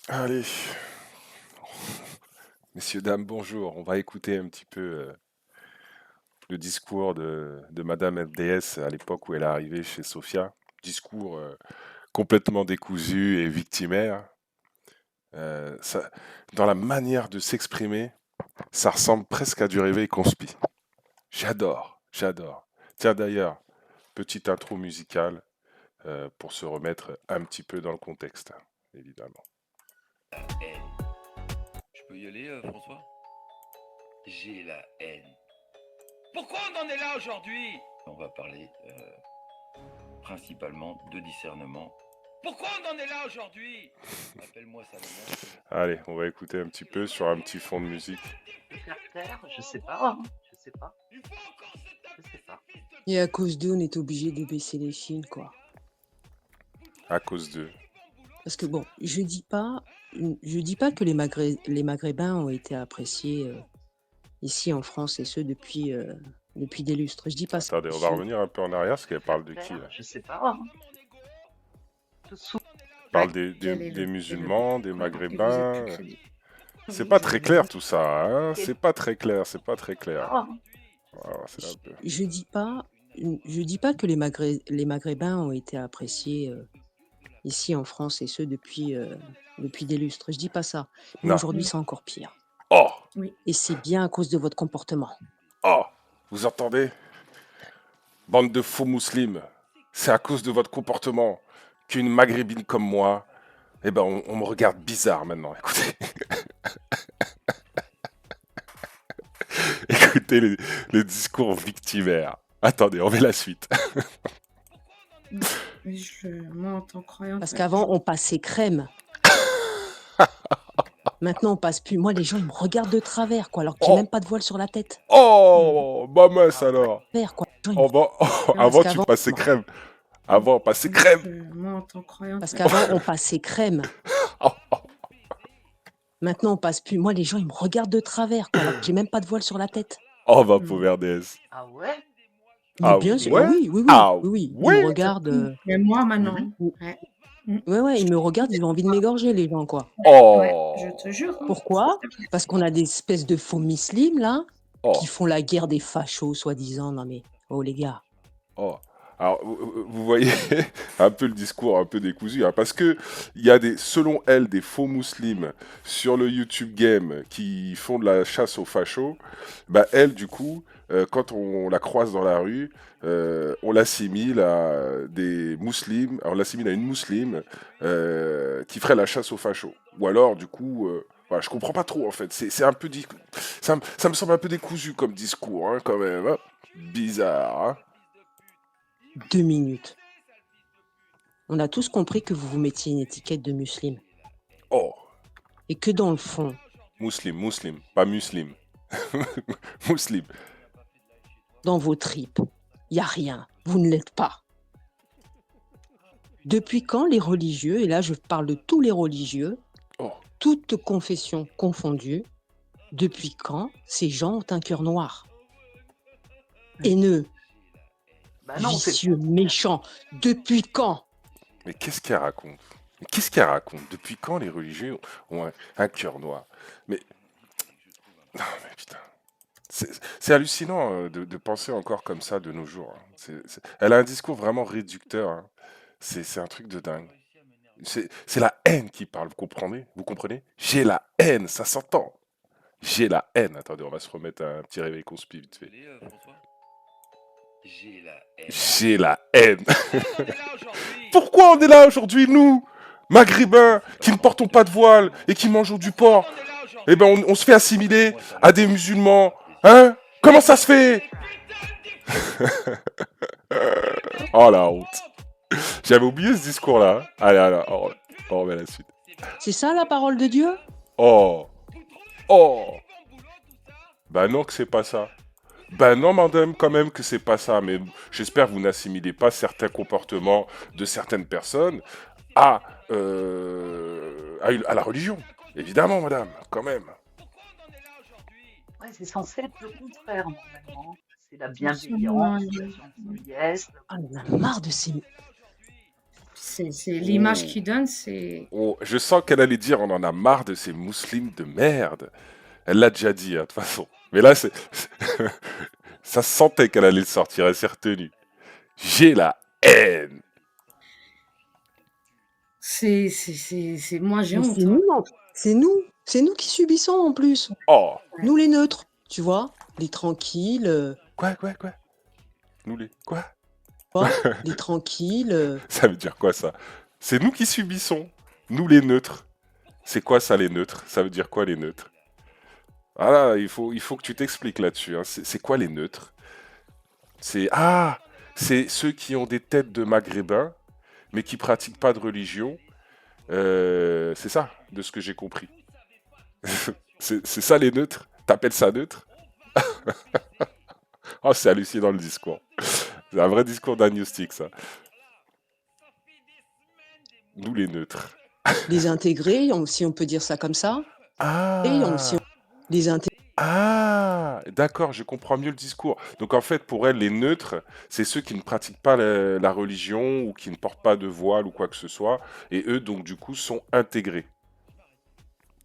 Allez, messieurs, dames, bonjour. On va écouter un petit peu le discours de Madame FDS à l'époque où elle est arrivée chez Sofia. Discours complètement décousu et victimaire. Dans la manière de s'exprimer, ça ressemble presque à du réveil conspi. J'adore, j'adore. Tiens d'ailleurs, petite intro musicale pour se remettre un petit peu dans le contexte, évidemment. Haine. Je peux y aller, François? J'ai la haine. Pourquoi on en est là aujourd'hui? On va parler principalement de discernement. Pourquoi on en est là aujourd'hui? Appelle-moi Salomon. Allez, on va écouter un petit peu sur un petit fond de musique. Faire taire, je sais pas, je sais pas, je sais pas. Et à cause d'eux, on est obligé de baisser les films, quoi. À cause d'eux. Parce que bon, je dis pas que les Maghrébins ont été appréciés ici en France et ce depuis des lustres. Je dis pas ça. Attendez, on va revenir un peu en arrière parce qu'elle parle de qui là? Je sais pas. Elle parle des musulmans, des maghrébins. C'est pas très clair tout ça, hein? C'est pas très clair, c'est pas très clair. Voilà, c'est un peu. Je dis pas que les Maghrébins ont été appréciés ici en France et ce depuis des lustres. Je dis pas ça. Mais Non. aujourd'hui, c'est encore pire. Oh! Et c'est bien à cause de votre comportement. Oh! Vous entendez? Bande de faux musulmans. C'est à cause de votre comportement qu'une maghrébine comme moi, eh ben on me regarde bizarre maintenant. Écoutez. Écoutez les discours victimaires. Attendez, on met la suite. Moi, en tant que croyante. Parce qu'avant, on passait crème. Maintenant, on passe plus. Moi, les gens, ils me regardent de travers, quoi, alors que j'ai même pas de voile sur la tête. Oh! Bah mince alors. Quoi. Oh, bah, avant, tu passais crème. Avant, on passait crème. Moi, en tant que croyante. Parce qu'avant, on passait crème. Maintenant, on passe plus. Moi, les gens, ils me regardent de travers, quoi, alors que j'ai même pas de voile sur la tête. Oh, ma pauvre RDS. Ah ouais? Mais bien sûr, ouais? oui. Ah Ils ouais? me regardent. Mais moi, maintenant. Ouais, ils me regardent, ils ont envie de m'égorger, les gens, quoi. Oh! Ouais, je te jure. Pourquoi? Parce qu'on a des espèces de faux musulmans, là, qui font la guerre des fachos, soi-disant. Non, mais, oh, les gars. Oh. Alors, vous voyez un peu le discours un peu décousu, hein, parce que il y a selon elle, des faux musulmans sur le YouTube Game qui font de la chasse aux fachos. Bah elle, du coup, quand on la croise dans la rue, on l'assimile à des musulmans, on l'assimile à une musulmane qui ferait la chasse aux fachos. Ou alors, du coup, voilà, je comprends pas trop en fait. C'est un peu ça me semble un peu décousu comme discours, hein, quand même. Hein. Bizarre. Hein. 2 minutes. On a tous compris que vous vous mettiez une étiquette de musulman. Oh. Et que dans le fond... Muslim, pas muslim. Muslim. Dans vos tripes, il n'y a rien. Vous ne l'êtes pas. Depuis quand les religieux, et là je parle de tous les religieux, toutes confessions confondues, depuis quand ces gens ont un cœur noir? Haineux, vicieux, méchant. Depuis quand? Mais qu'est-ce qu'elle raconte? Qu'est-ce qu'elle raconte? Depuis quand les religieux ont un cœur noir? Mais... Non, mais putain. C'est hallucinant de penser encore comme ça de nos jours. Hein. Elle a un discours vraiment réducteur. Hein. C'est un truc de dingue. C'est la haine qui parle, vous comprenez? Vous comprenez? J'ai la haine, ça s'entend. J'ai la haine. Attendez, on va se remettre à un petit réveil conspi vite fait. J'ai la haine. Pourquoi on est là aujourd'hui, nous, maghrébins, qui ne portons pas de voile et qui mangeons du porc? Eh ben, on se fait assimiler à des musulmans. Hein? Comment ça se fait? Oh la honte. J'avais oublié ce discours-là. Hein. Allez, on remet la suite. C'est ça la parole de Dieu? Oh. Bah non que c'est pas ça. Ben non, madame, quand même que c'est pas ça, mais j'espère que vous n'assimilez pas certains comportements de certaines personnes à la religion. Évidemment, madame, quand même. Ouais, c'est censé être le contraire, normalement. C'est la bienveillance, la gentillesse. Ah, on a marre de ces... C'est l'image Oh, qu'il donne, c'est. oh, je sens qu'elle allait dire on en a marre de ces musulmans de merde. Elle l'a déjà dit, hein, de toute façon. Mais là, ça se sentait qu'elle allait le sortir, elle s'est retenue. J'ai la haine. Moi, j'ai Mais c'est honte, hein. nous, c'est nous qui subissons en plus. Oh, Ouais. Nous les neutres, tu vois, les tranquilles, quoi? Nous les... Quoi? les tranquilles. Ça veut dire quoi, ça? C'est nous qui subissons. Nous les neutres. C'est quoi ça, les neutres? Ça veut dire quoi, les neutres? Ah là, il faut que tu t'expliques là-dessus, hein. C'est quoi les neutres? C'est ceux qui ont des têtes de maghrébins, mais qui pratiquent pas de religion. C'est ça, de ce que j'ai compris. C'est ça les neutres? T'appelles ça neutre? Oh, c'est hallucinant le discours. C'est un vrai discours d'agnostic, ça. Nous les neutres. Les intégrés, si on peut dire ça comme ça. Et Ah, les intégrés. ah, d'accord, je comprends mieux le discours. Donc en fait, pour elle, les neutres, c'est ceux qui ne pratiquent pas la religion ou qui ne portent pas de voile ou quoi que ce soit, et eux, donc du coup, sont intégrés.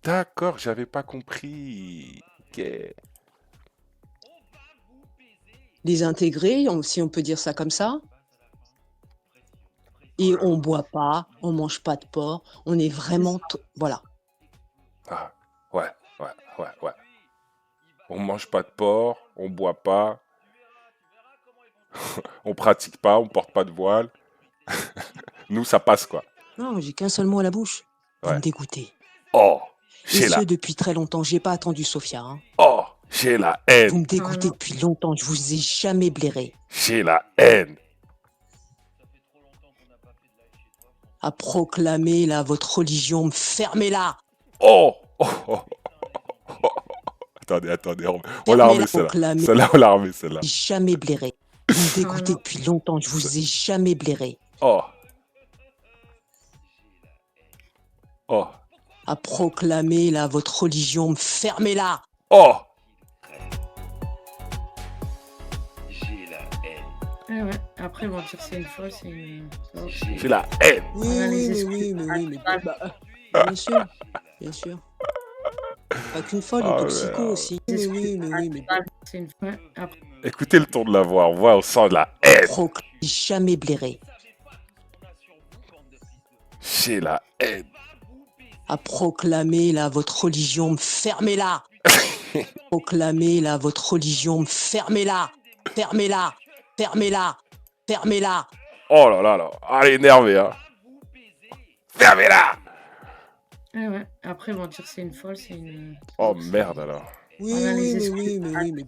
D'accord, j'avais pas compris. Ok. Les intégrés, si on peut dire ça comme ça. Et on boit pas, on mange pas de porc, on est vraiment, voilà. Ah, ouais. On mange pas de porc, on boit pas, on pratique pas, on porte pas de voile. Nous, ça passe quoi. Non, j'ai qu'un seul mot à la bouche. Vous Ouais. me dégoûtez. Oh, Et j'ai ce, la... depuis très longtemps. J'ai pas attendu Sophia. Hein. Oh, j'ai la Vous haine. me dégoûtez depuis longtemps. Je vous ai jamais blairé. J'ai la haine. À proclamer là votre religion, fermez-la. Oh, Attendez, on l'a remis celle-là. Proclamer. Celle-là, on l'a remis celle-là. Jamais blairé. Vous me dégoûtez depuis longtemps. Je vous ai jamais blairé. Oh. À proclamer là votre religion, fermez-la. Oh. J'ai la haine. Ah ouais. Après, ils vont dire c'est une folle, c'est une. J'ai la haine. Oui, mais bien sûr, bien sûr. Pas qu'une folle, une toxico aussi. Oui, mais C'est une folle. Après, Écoutez le ton de la voix. On voit, on sent de la haine. Jamais blairé. J'ai la haine. À proclamer là votre religion, fermez-la. Proclamer là votre religion, fermez-la. Fermez-la. Fermez-la. Fermez-la. Oh là là là. Ah, elle est énervée, hein. Fermez-la. ah ouais. Après, ils vont dire c'est une folle, c'est une. Oh merde alors. Oui, mais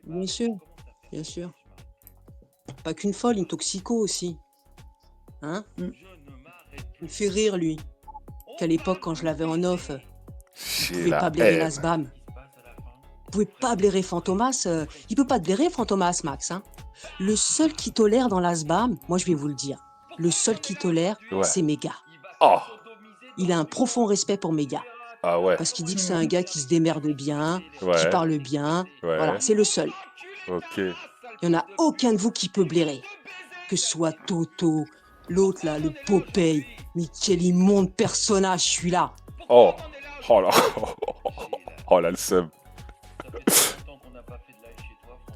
bien sûr, bien sûr. Pas qu'une folle, une toxico aussi. Hein? Il me fait rire, lui. Qu'à l'époque, quand je l'avais en off, il pouvait pas blairer l'Asbam. Vous pouvez pas blairer Fantomas. Il peut pas te blairer Fantomas, Max. Hein. Le seul qui tolère dans l'Asbam, moi je vais vous le dire, le seul qui tolère, c'est Méga. Oh. Il a un profond respect pour Méga. Ah ouais. Parce qu'il dit que c'est un gars qui se démerde bien, Ouais. qui parle bien. Ouais. Voilà, c'est le seul. Ok. Il n'y en a aucun de vous qui peut blairer. Que ce soit Toto, l'autre là, le Popeye. Mais quel immonde personnage celui-là. Oh. Oh là. Oh là le seum.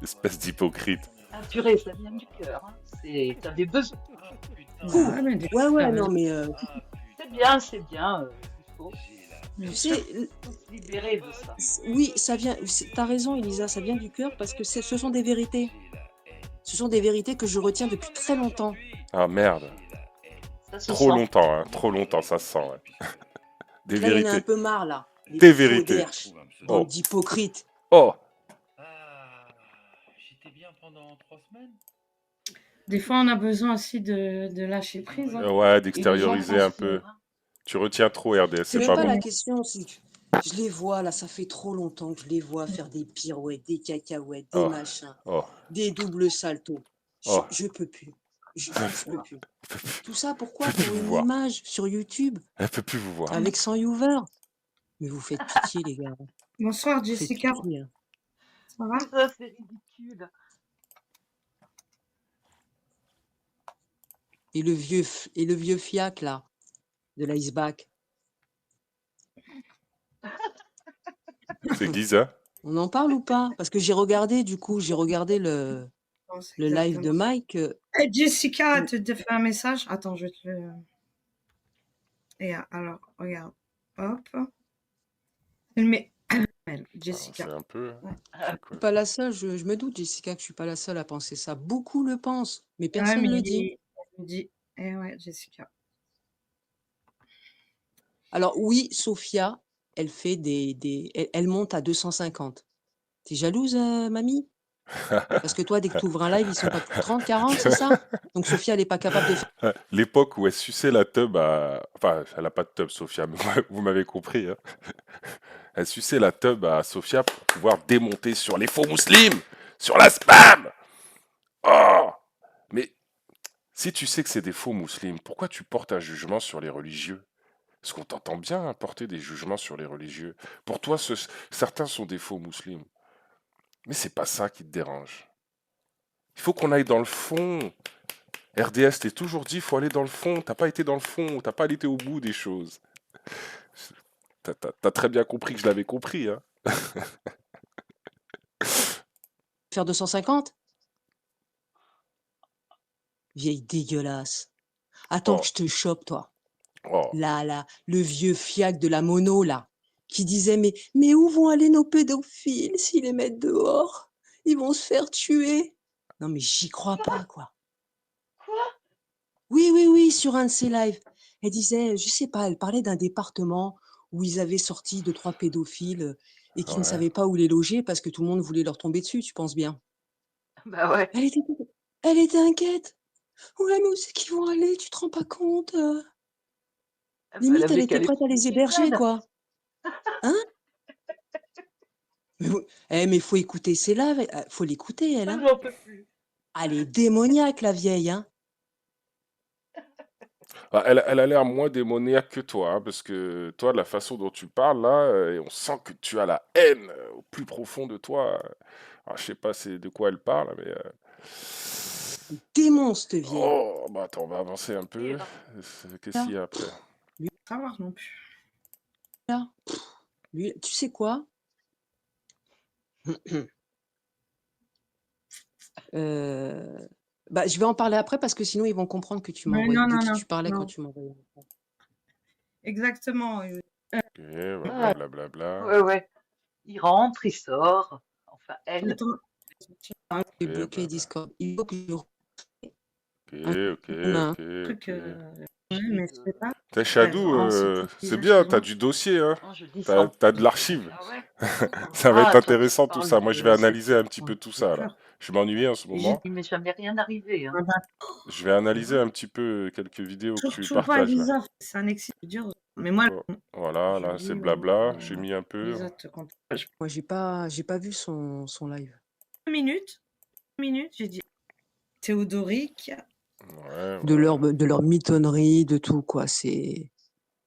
Espèce d'hypocrite. Ah, purée, ça vient du cœur. Hein. T'avais besoin. Ouais, non, mais. C'est bien. Tu sais, faut se libérer de ça. Oui, ça vient. T'as raison, Elisa, ça vient du cœur parce que ce sont des vérités. Ce sont des vérités que je retiens depuis très longtemps. Ah merde. Trop longtemps, ça se sent. Ouais. Des là, vérités. il y en a un peu marre, là. Des vérités. Bande d'hypocrites. Oh. J'étais bien pendant 3 semaines. Des fois, on a besoin aussi de lâcher prise. Hein. Ouais, d'extérioriser un peu. Tu retiens trop, RDS, c'est pas bon. La question, c'est que je les vois, là, ça fait trop longtemps que je les vois faire des pirouettes, des cacahuètes, des machins, des doubles saltos. Je peux plus. Je peux plus. Tout ça, pourquoi? Pour une image sur YouTube. Elle peut plus vous voir. Avec 100 viewers. Mais vous faites pitié, les gars. Bonsoir, Jessica. Pitié, hein. Ça va? Ça, c'est ridicule. Et le vieux fiac, là, de l'iceback. C'est Giza. On en parle ou pas? Parce que j'ai regardé, du coup, j'ai regardé le live de Mike. Jessica te fait un message. Attends, je vais te le... Et alors, regarde. Hop. Elle met... Jessica. C'est un peu... Ouais. c'est Je quoi? suis pas la seule, je me doute, Jessica, que je suis pas la seule à penser ça. Beaucoup le pensent, mais Ouais, personne mais le dit. il dit... Eh ouais, Jessica. Alors oui, Sophia, elle fait elle monte à 250. T'es jalouse, mamie? Parce que toi, dès que tu ouvres un live, ils sont pas plus 30, 40, c'est ça? Donc Sophia, elle est pas capable de faire. L'époque où elle suçait la tub à... Enfin, elle a pas de tub, Sophia, mais vous m'avez compris. Hein. Elle suçait la tub à Sophia pour pouvoir démonter sur les faux musulmans, sur la spam. Oh! Mais si tu sais que c'est des faux musulmans, pourquoi tu portes un jugement sur les religieux? Parce qu'on t'entend bien hein, porter des jugements sur les religieux. Pour toi, certains sont des faux musulmans. Mais c'est pas ça qui te dérange. Il faut qu'on aille dans le fond. RDS, t'es toujours dit, il faut aller dans le fond. T'as pas été dans le fond, t'as pas été au bout des choses. T'as très bien compris que je l'avais compris. Hein. Faire 250? Vieille dégueulasse. Attends que Oh, je te chope, toi. oh. Là, le vieux fiac de la mono, là, qui disait, mais où vont aller nos pédophiles s'ils les mettent dehors? Ils vont se faire tuer. Non, mais j'y crois pas, quoi. Quoi? Oui, sur un de ses lives. Elle disait, je sais pas, elle parlait d'un département où ils avaient sorti 2, 3 pédophiles et qui ne Ouais. savaient pas où les loger parce que tout le monde voulait leur tomber dessus, tu penses bien? Bah ouais. Elle était inquiète. Ouais, mais où c'est qu'ils vont aller? Tu te rends pas compte? Bah, elle Limite, elle avait qu'à était les prête à les foutre héberger, jeune. quoi. Hein? Mais faut écouter ses lives, faut l'écouter, elle, hein. J'en peux plus. Elle est démoniaque, la vieille, hein. Ah, elle a l'air moins démoniaque que toi, hein, parce que toi, de la façon dont tu parles, là, on sent que tu as la haine au plus profond de toi. Alors, je sais pas c'est de quoi elle parle, mais... Démon, cette vieille. Oh, bah attends, on va avancer un peu. Qu'est-ce qu'il y a après? Savoir non plus. Là, lui, tu sais quoi? Bah, je vais en parler après parce que sinon ils vont comprendre que tu m'as Mais envoyé. non, De non, qui non, tu parlais quand non. tu m'as envoyé. Exactement. Ok, blablabla. Ouais. Il rentre, il sort. Enfin, elle. Attends, J'ai Ok, bloqué blabla. Discord. Il faut que je Ok, un truc, ok. mais je sais pas. T'as Shadow, c'est bien, t'as du dossier, hein. Non, je descends. T'as de l'archive. Ah ouais? Ça va être Attends, tu intéressant tout parles ça. Moi, je vais de analyser un cette... petit Ouais. peu tout ça, là. Je m'ennuie en ce moment. Il m'est jamais rien arrivé. Hein. Ah bah, Je vais analyser un petit peu quelques vidéos que tu toujours pas partages, là. Lisa, c'est un exil dur. Mais moi, Oh, voilà, je là, dis, c'est blabla. J'ai mis un peu. Lisa te compte. Moi, j'ai pas vu son live. 2 minutes, j'ai dit Théodoric. Ouais, De ouais. leur mitonnerie, de tout, quoi. C'est.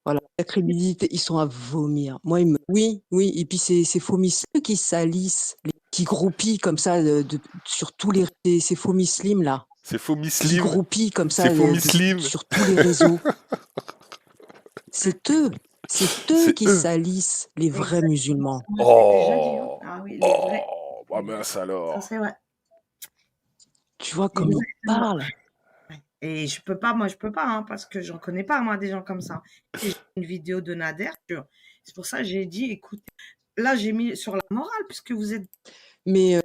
Voilà. La crédibilité, ils sont à vomir. Moi, oui. Et puis, ces faux ceux qui salissent, qui groupillent comme ça sur tous ces faux muslims, là. C'est faux Qui Slim. groupillent comme C'est ça faux Slim. sur tous les réseaux. C'est eux C'est qui eux. salissent les vrais musulmans. Oh. Ah oui, les vrais. Oh, bah mince alors. Ça, c'est vrai. Tu vois comme ils parlent. Et je peux pas, hein, parce que j'en connais pas, moi, des gens comme ça. Et j'ai une vidéo de Nader. C'est pour ça que j'ai dit, écoute, là, j'ai mis sur la morale, puisque vous êtes. Mais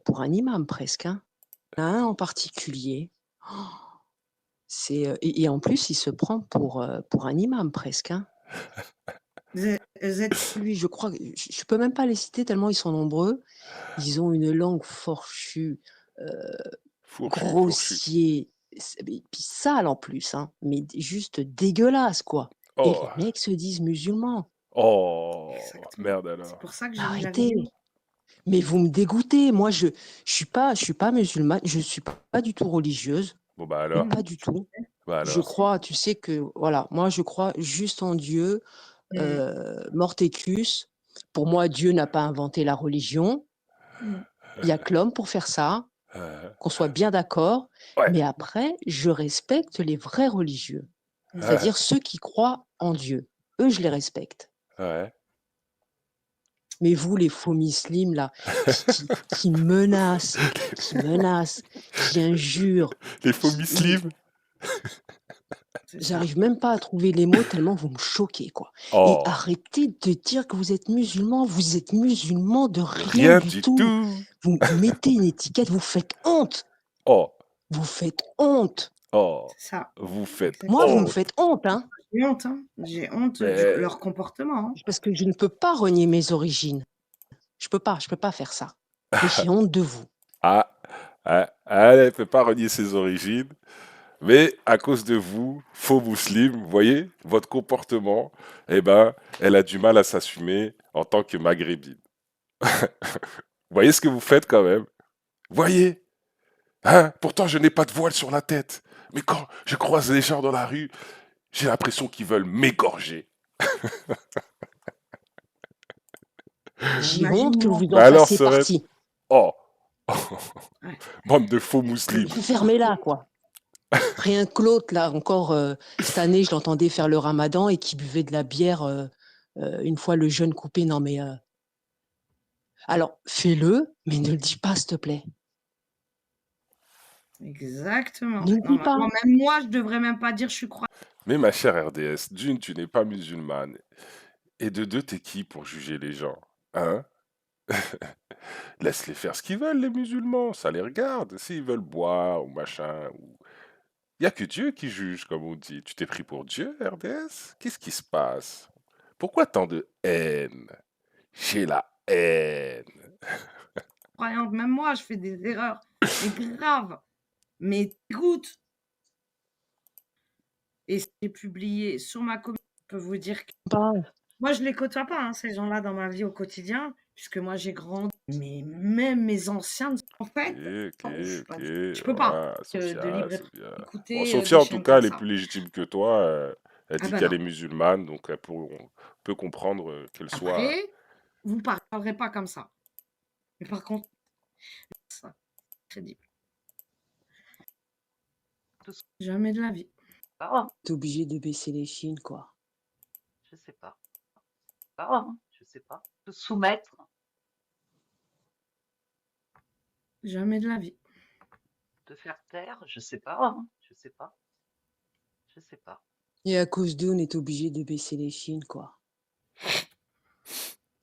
pour un imam presque, hein. Un en particulier. Et en plus, il se prend pour un imam presque, hein. Vous êtes... Lui, je crois, je peux même pas les citer tellement ils sont nombreux. Ils ont une langue fourchue, grossier, et puis sale en plus, hein, mais juste dégueulasse, quoi. Et Oh. les mecs se disent musulmans. Oh. Exactement. Merde alors. C'est pour ça que j'ai mis la Arrêtez. vidéo. Mais vous me dégoûtez. Moi, je suis pas musulmane. Je suis pas du tout religieuse. Bon bah alors. Pas du tout. Bah Je alors. crois, tu sais que, voilà, moi je crois juste en Dieu, mortecus. Pour moi, Dieu n'a pas inventé la religion. Il y a que l'homme pour faire ça. Qu'on soit bien d'accord, Ouais. mais après, je respecte les vrais religieux, c'est-à-dire ceux qui croient en Dieu. Eux, je les respecte. Ouais. Mais vous, les faux muslims, là, qui menacent, qui injurent, Les faux mais muslims. C'est ça. j'arrive même pas à trouver les mots tellement vous me choquez, quoi. Et Oh, arrêtez de dire que vous êtes musulman de rien rien du du tout. tout. Vous mettez une étiquette, vous faites honte. Oh, Vous faites honte. oh, C'est ça. vous faites Moi, vous me honte. faites honte, hein, J'ai honte, hein. J'ai honte de Mais leur comportement, hein. parce que je ne peux pas renier mes origines. Je peux pas faire ça. Mais j'ai honte de vous. ah, elle ne peut pas renier ses origines, mais à cause de vous, faux musulmans, vous voyez, votre comportement, eh ben, elle a du mal à s'assumer en tant que maghrébine. Vous voyez ce que vous faites quand même? Voyez, hein? Pourtant, je n'ai pas de voile sur la tête. Mais quand je croise les gens dans la rue, j'ai l'impression qu'ils veulent m'égorger. J'ai honte que vous Mais en alors, fassiez serait... partie. Oh, Ouais. bande de faux musulmans. Fermez-la, quoi. Rien que l'autre, là, encore, cette année, je l'entendais faire le ramadan et qui buvait de la bière une fois le jeûne coupé. Non, mais... Alors, fais-le, mais ne le dis pas, s'il te plaît. Exactement. Ne le dis pas. Normalement, même moi, je devrais même pas dire je suis croyante. Mais ma chère RDS, d'une, tu n'es pas musulmane. Et de deux, t'es qui pour juger les gens? Hein? Laisse-les faire ce qu'ils veulent, les musulmans. Ça les regarde. S'ils veulent boire ou machin. Il n'y a que Dieu qui juge, comme on dit. Tu t'es pris pour Dieu, RDS? Qu'est-ce qui se passe? Pourquoi tant de haine? J'ai la haine. Croyante. Même moi, je fais des erreurs. Mais grave. Mais écoute. Et c'est publié sur ma communauté. Je peux vous dire que moi, je les côtoie pas, hein, ces gens-là, dans ma vie au quotidien, puisque moi, j'ai grandi. Mais même mes anciens, en fait, Ok, non, ok. je peux pas Ouais, de Sophia, libre Sophia. Bon, écouter Sophia, des en tout chaînes cas, comme elle est ça. plus légitime que toi. Elle Ah dit ben qu'elle non. est musulmane, donc on peut comprendre qu'elle soit... Après, vous parlerez pas comme ça. Mais par contre, ça, crédible. Jamais de la vie. Ah, T'es obligé de baisser les chines, quoi. je sais pas. Ah, je sais pas. Se soumettre. Jamais de la vie. Te faire taire, je sais pas. Je sais pas. Je sais pas. Et à cause d'eux, on est obligé de baisser les chines, quoi.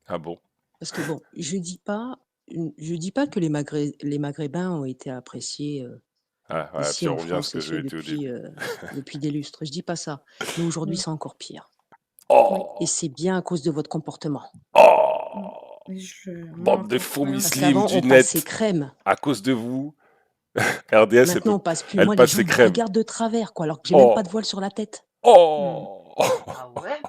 Ah bon? Parce que bon, je dis pas que les Maghrébins ont été appréciés Ah, ouais, ici tu en reviens à ce France que et j'ai ce été au début. depuis des lustres. Je dis pas ça. Mais aujourd'hui, Mm. c'est encore pire. Oh! Et c'est bien à cause de votre comportement. Oh! Et je Bande de m'en faux croyante. Parce muslims qu'avant, du on passait net. crème. À cause de vous, RDS, Maintenant, on passe plus. elle Moi, les passe gens ses me crèmes. regardent de travers, quoi, alors que j'ai même pas de Oh! voile sur la tête. Mm. Oh! Ah ouais?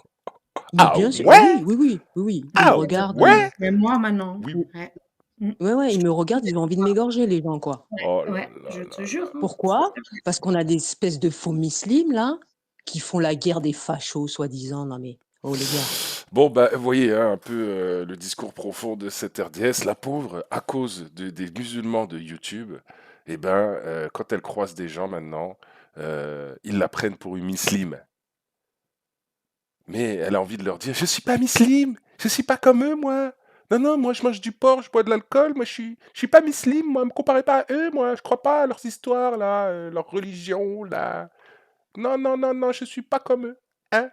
Mais Ah bien sûr, ouais? oui. Ils me Ah regardent. ouais? Mais moi, maintenant. Oui. Ouais. Mm. Ouais, ils me regardent, ils ont envie de m'égorger, les gens, quoi. Oh là Ouais, là je là te là. jure. hein. Pourquoi? Parce qu'on a des espèces de faux muslims, là, qui font la guerre des fachos, soi-disant. Non, mais, oh, les gars. Bon, bah, vous voyez hein, un peu le discours profond de cette RDS. La pauvre, à cause des musulmans de YouTube, eh ben, quand elle croise des gens maintenant, ils la prennent pour une musulmane. Mais elle a envie de leur dire, je suis pas musulmane, je suis pas comme eux, moi. Non, non, moi je mange du porc, je bois de l'alcool, moi je suis pas musulmane, moi, me comparez pas à eux, moi, je crois pas à leurs histoires, là, leur religion, là. Non, non, non, non, je suis pas comme eux. Hein?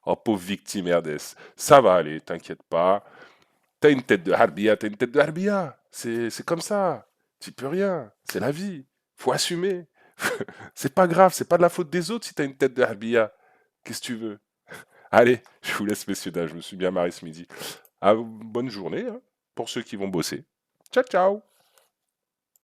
Oh, pauvre victime RDS. Ça va aller, t'inquiète pas. T'as une tête de harbia, t'as une tête de harbia. C'est comme ça. Tu peux rien. C'est la vie. Faut assumer. C'est pas grave, c'est pas de la faute des autres si t'as une tête de harbia. Qu'est-ce que tu veux? Allez, je vous laisse, messieurs, dames. Je me suis bien marré ce midi. Bonne journée hein, pour ceux qui vont bosser. Ciao, ciao.